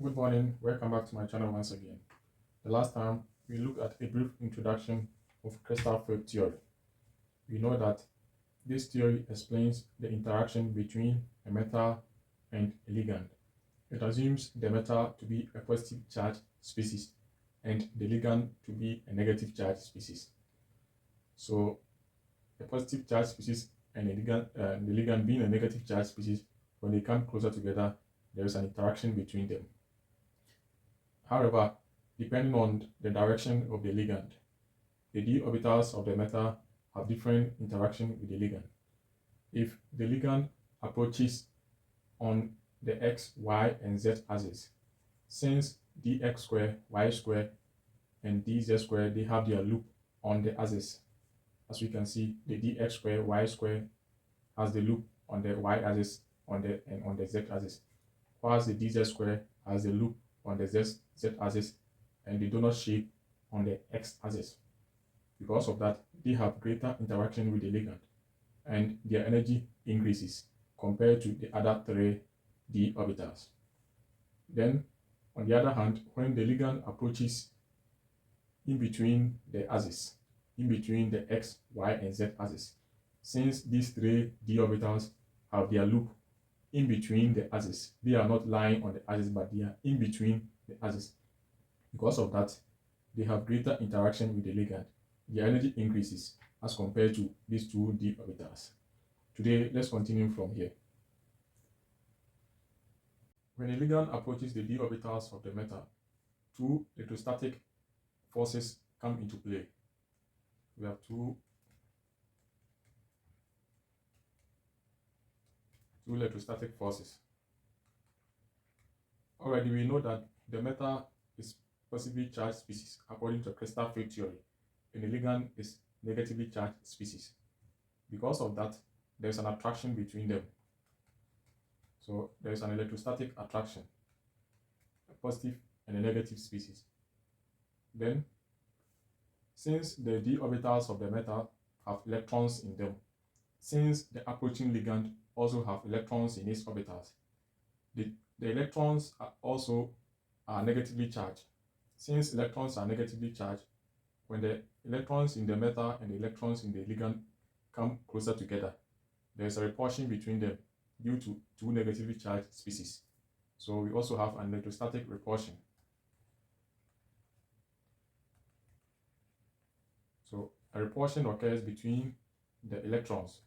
Good morning, welcome back to my channel once again. The last time we looked at a brief introduction of crystal field theory. We know that this theory explains the interaction between a metal and a ligand. It assumes the metal to be a positive charge species and the ligand to be a negative charge species. So a positive charge species and the ligand being a negative charge species, when they come closer together, there is an interaction between them. However, depending on the direction of the ligand, the d orbitals of the metal have different interaction with the ligand. If the ligand approaches on the x, y, and z axis, since dx square, y square, and dz square, they have their loop on the axis. As we can see, the dx square, y square has the loop on the y axis and on the z axis, whilst the dz square has the loop on the z axis and the donut shape on the x axis. Because of that, they have greater interaction with the ligand and their energy increases compared to the other three d orbitals. Then, on the other hand, when the ligand approaches in between the axis, in between the x, y, and z axis, since these three d orbitals have their loop in between the axis, they are not lying on the axis, but they are in between the axis. Because of that, they have greater interaction with the ligand. Their energy increases as compared to these two d orbitals. Today, let's continue from here. When a ligand approaches the d orbitals of the metal, two electrostatic forces come into play. We have two electrostatic forces. Already we know that the metal is positively charged species according to crystal field theory, and the ligand is negatively charged species. Because of that, there is an attraction between them. So there is an electrostatic attraction, a positive and a negative species. Then, since the d orbitals of the metal have electrons in them, since the approaching ligand also have electrons in its orbitals, the electrons are negatively charged. Since electrons are negatively charged, when the electrons in the metal and the electrons in the ligand come closer together, there is a repulsion between them due to two negatively charged species. So we also have an electrostatic repulsion. So a repulsion occurs between the electrons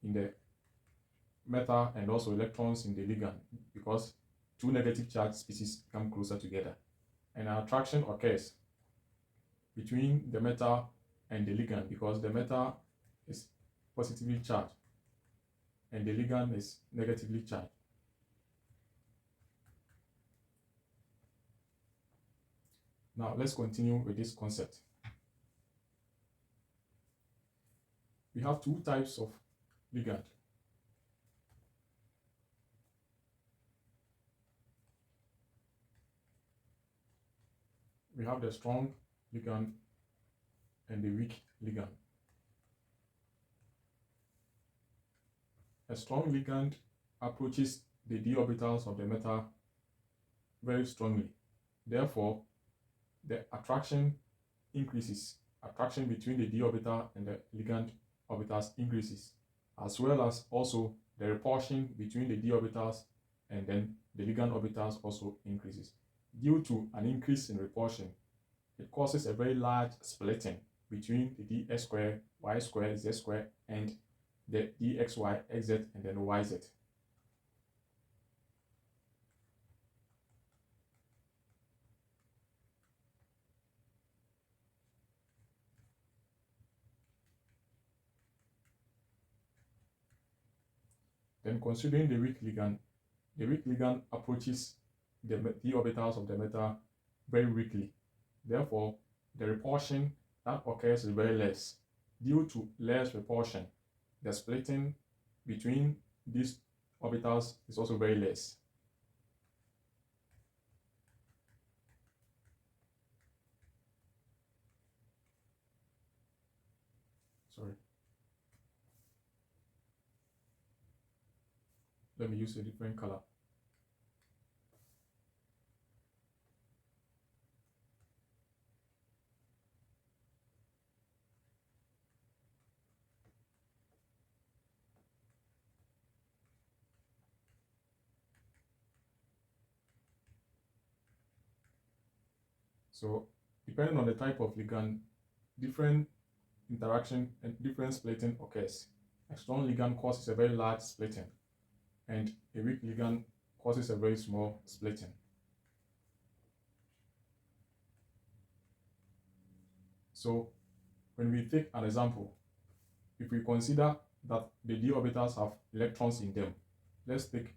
in the metal and also electrons in the ligand because two negative charged species come closer together. And an attraction occurs between the metal and the ligand because the metal is positively charged and the ligand is negatively charged. Now let's continue with this concept. We have two types of ligand. We have the strong ligand and the weak ligand. A strong ligand approaches the d orbitals of the metal very strongly. Therefore, the attraction increases. Attraction between the d orbital and the ligand orbitals increases, as well as also the repulsion between the d orbitals and then the ligand orbitals also increases. Due to an increase in repulsion, it causes a very large splitting between the dx square, y square, z square, and the dxy, xz, and then yz. Then considering the weak ligand approaches the d orbitals of the metal very weakly. Therefore, the repulsion that occurs is very less. Due to less repulsion, the splitting between these orbitals is also very less. Sorry. Let me use a different color. So depending on the type of ligand, different interaction and different splitting occurs. A strong ligand causes a very large splitting, and a weak ligand causes a very small splitting. So when we take an example, if we consider that the d orbitals have electrons in them, let's take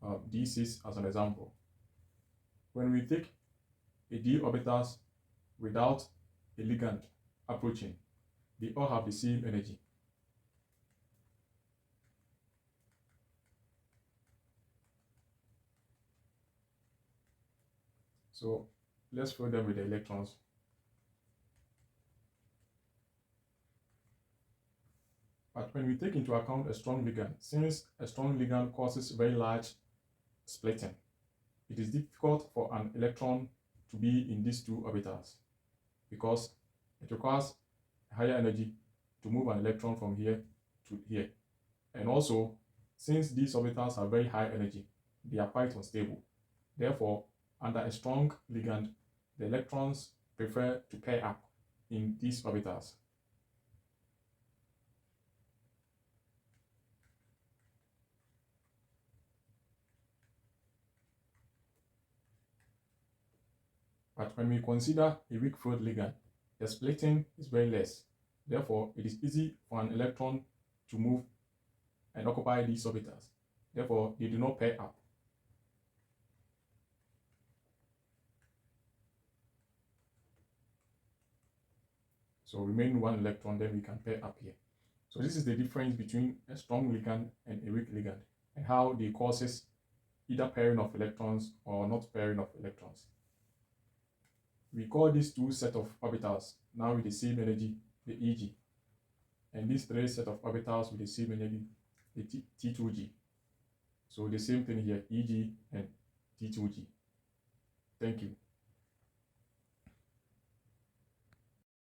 d6 as an example. When we take a d orbitals without a ligand approaching, they all have the same energy. So let's fill them with the electrons. But when we take into account a strong ligand, since a strong ligand causes very large splitting, it is difficult for an electron to be in these two orbitals because it requires higher energy to move an electron from here to here. And also, since these orbitals are very high energy, they are quite unstable. Therefore, under a strong ligand, the electrons prefer to pair up in these orbitals. But when we consider a weak-filled ligand, the splitting is very less. Therefore, it is easy for an electron to move and occupy these orbitals. Therefore, they do not pair up. So remain one electron, then we can pair up here. So this is the difference between a strong ligand and a weak ligand, and how they causes either pairing of electrons or not pairing of electrons. We call these two set of orbitals now with the same energy, the Eg, and these three set of orbitals with the same energy, the T2G. So the same thing here, Eg and T2G. Thank you.